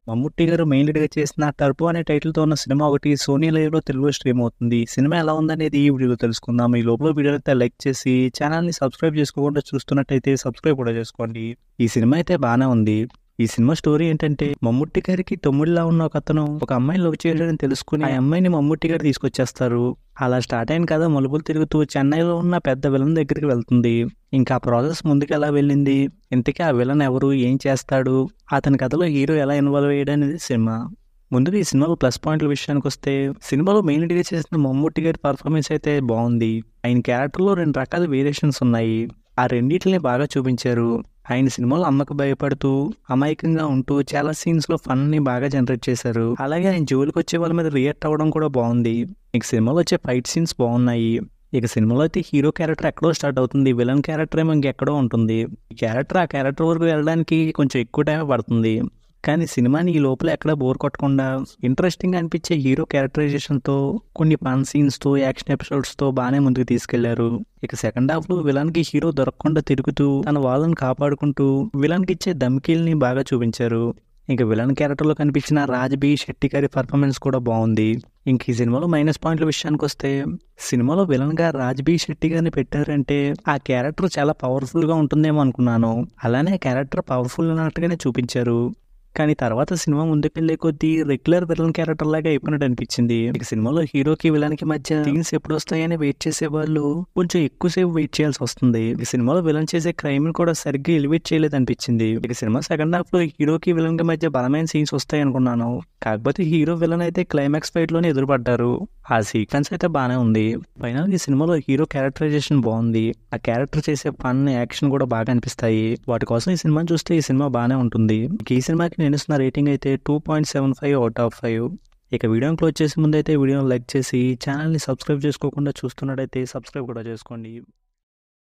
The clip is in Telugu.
మమ్ముట్టి గారు మెయిన్ లీడ్‌గా చేసిన 'టర్బో' అనే టైటిల్‌తో ఉన్న సినిమా ఒకటి సోనీ లైవ్‌లో తెలుగులో స్ట్రీమ్ అవుతుంది. సినిమా ఎలా ఉందనేది ఈ వీడియోలో తెలుసుకుందాం. ఈ లోపల వీడియోనైతే లైక్ చేసి ఛానల్‌ని సబ్స్క్రైబ్ చేసుకోకుండా చూస్తున్నట్టయితే సబ్స్క్రైబ్ కూడా చేసుకోండి. ఈ సినిమా అయితే బానే ఉంది. ఈ సినిమా స్టోరీ ఏంటంటే మమ్ముట్టి గారికి తమ్ముడిలా ఉన్న ఒకతను ఒక అమ్మాయిని లవ్ చేయడాన్ని తెలుసుకుని ఆ అమ్మాయిని మమ్ముట్టి గారు తీసుకొచ్చేస్తారు. అలా స్టార్ట్ అయిన కథ మలుపులు తిరుగుతూ చెన్నైలో ఉన్న పెద్ద విలన్ దగ్గరికి వెళ్తుంది. ఇంకా ఆ ప్రాసెస్ ముందుకు ఎలా వెళ్ళింది, ఇంతకీ ఆ విలన్ ఎవరు, ఏం చేస్తాడు, అతని కథలో హీరో ఎలా ఇన్వాల్వ్ అయ్యాడు అనేది సినిమా. ముందుగా ఈ సినిమాలో ప్లస్ పాయింట్ల విషయానికి వస్తే సినిమాలో మెయిన్ లీడ్గా చేసిన మమ్ముట్టి గారి పర్ఫార్మెన్స్ అయితే బాగుంది. ఆయన క్యారెక్టర్లో 2 రకాల వేరియేషన్స్ ఉన్నాయి. ఆ రెండింటిని బాగా చూపించారు. ఆయన సినిమాలో అమ్మకు భయపడుతూ అమాయకంగా ఉంటూ చాలా సీన్స్ లో ఫన్ ని బాగా జనరేట్ చేశారు. అలాగే ఆయన జోలికి వచ్చే వాళ్ళ మీద రియాక్ట్ అవ్వడం కూడా బాగుంది. ఇక సినిమాలో వచ్చే ఫైట్ సీన్స్ బాగున్నాయి. ఇక సినిమాలో అయితే హీరో క్యారెక్టర్ ఎక్కడో స్టార్ట్ అవుతుంది, విలన్ క్యారెక్టర్ ఏమో ఇంకెక్కడో ఉంటుంది. ఈ క్యారెక్టర్ ఆ క్యారెక్టర్ వరకు వెళ్ళడానికి కొంచెం ఎక్కువ టైం పడుతుంది. కానీ సినిమాని ఈ లోపల ఎక్కడ బోర్ కొట్టకుండా ఇంట్రెస్టింగ్ అనిపించే హీరో క్యారెక్టరైజేషన్తో, కొన్ని ఫన్ సీన్స్తో, యాక్షన్ ఎపిసోడ్స్తో బాగానే ముందుకు తీసుకెళ్లారు. ఇక సెకండ్ హాఫ్లో విలన్కి హీరో దొరకకుండా తిరుగుతూ తన వాళ్ళని కాపాడుకుంటూ విలన్కి ఇచ్చే ధమ్కీల్ని బాగా చూపించారు. ఇంకా విలన్ క్యారెక్టర్లో కనిపించిన రాజ్బీ శెట్టి గారి పర్ఫార్మెన్స్ కూడా బాగుంది. ఇంక ఈ సినిమాలో మైనస్ పాయింట్ల విషయానికి వస్తే సినిమాలో విలన్గా రాజ్బీ శెట్టి గారిని పెట్టారంటే ఆ క్యారెక్టర్ చాలా పవర్ఫుల్గా ఉంటుందేమో అనుకున్నాను. అలానే ఆ క్యారెక్టర్ పవర్ఫుల్ అన్నట్టుగానే చూపించారు. కానీ తర్వాత సినిమా ముందుకెళ్లే కొద్దీ రెగ్యులర్ విలన్ క్యారెక్టర్ లాగా అయిపోయినట్టు అనిపించింది. ఇక సినిమాలో హీరోకి విలన్ కి మధ్య సీన్స్ ఎప్పుడు వస్తాయని వెయిట్ చేసే వాళ్ళు కొంచెం ఎక్కువసేపు వెయిట్ చేయాల్సి వస్తుంది. ఈ సినిమాలో విలన్ చేసే క్రైమ్ ని కూడా సరిగ్గా ఎలివేట్ చేయలేదు అనిపించింది. ఇక సినిమా సెకండ్ హాఫ్ లో హీరోకి విలన్ కి మధ్య బలమైన సీన్స్ వస్తాయి అనుకున్నాను. కాకపోతే హీరో విలన్ అయితే క్లైమాక్స్ ఫైట్ లోనే ఎదురుపడ్డారు. ఆ సీక్వెన్స్ అయితే బానే ఉంది. ఫైనల్ ఈ సినిమాలో హీరో క్యారెక్టరైజేషన్ బాగుంది. ఆ క్యారెక్టర్ చేసే ఫన్, యాక్షన్ కూడా బాగా అనిపిస్తాయి. వాటి కోసం ఈ సినిమాని చూస్తే ఈ సినిమా బానే ఉంటుంది. ఈ సినిమాకి నేను ఇస్తున్న రేటింగ్ అయితే 2.75 అవుట్ ఆఫ్ 5. ఇక వీడియోని క్లోజ్ చేసే ముందు అయితే వీడియోని లైక్ చేసి ఛానల్ని సబ్స్క్రైబ్ చేసుకోకుండా చూస్తున్నట్టయితే సబ్స్క్రైబ్ కూడా చేసుకోండి.